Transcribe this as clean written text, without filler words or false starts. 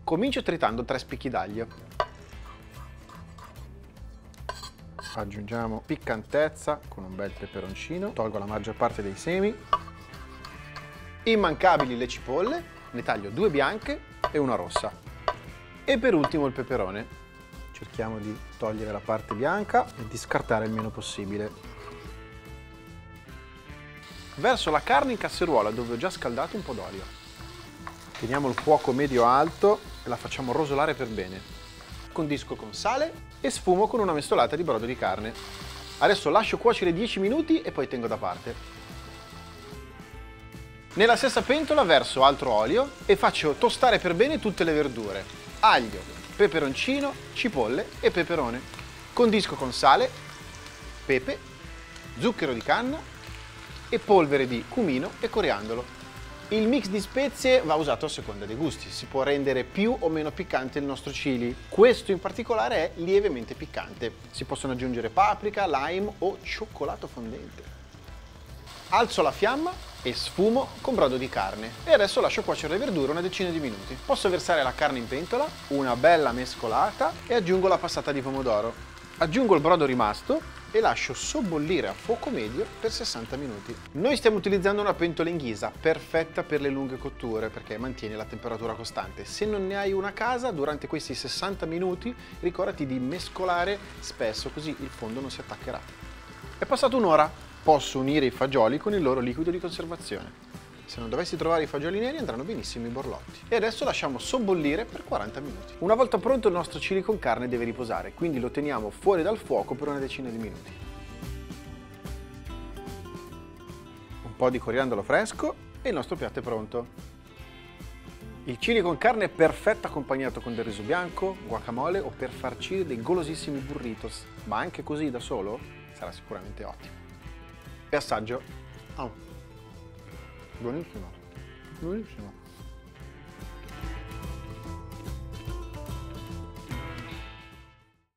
Comincio tritando 3 spicchi d'aglio. Aggiungiamo piccantezza con un bel peperoncino, tolgo la maggior parte dei semi. Immancabili le cipolle, ne taglio 2 bianche e una rossa. E per ultimo il peperone. Cerchiamo di togliere la parte bianca e di scartare il meno possibile. Verso la carne in casseruola dove ho già scaldato un po' d'olio. Teniamo il fuoco medio-alto e la facciamo rosolare per bene. Condisco con sale e sfumo con una mestolata di brodo di carne. Adesso lascio cuocere 10 minuti e poi tengo da parte. Nella stessa pentola verso altro olio e faccio tostare per bene tutte le verdure. Aglio, peperoncino, cipolle e peperone. Condisco con sale, pepe, zucchero di canna e polvere di cumino e coriandolo. Il mix di spezie va usato a seconda dei gusti, si può rendere più o meno piccante il nostro chili. Questo in particolare è lievemente piccante. Si possono aggiungere paprika, lime o cioccolato fondente. Alzo la fiamma e sfumo con brodo di carne. E adesso lascio cuocere le verdure una decina di minuti. Posso versare la carne in pentola, una bella mescolata e aggiungo la passata di pomodoro. Aggiungo il brodo rimasto e lascio sobbollire a fuoco medio per 60 minuti. Noi stiamo utilizzando una pentola in ghisa, perfetta per le lunghe cotture perché mantiene la temperatura costante. Se non ne hai una a casa, durante questi 60 minuti ricordati di mescolare spesso, così il fondo non si attaccherà. È passata un'ora, posso unire i fagioli con il loro liquido di conservazione. Se non dovessi trovare i fagioli neri andranno benissimo i borlotti. E adesso lasciamo sobbollire per 40 minuti. Una volta pronto il nostro chili con carne deve riposare, quindi lo teniamo fuori dal fuoco per una decina di minuti. Un po' di coriandolo fresco e il nostro piatto è pronto. Il chili con carne è perfetto accompagnato con del riso bianco, guacamole o per farcire dei golosissimi burritos, ma anche così da solo sarà sicuramente ottimo. E assaggio. Buonissimo, buonissimo.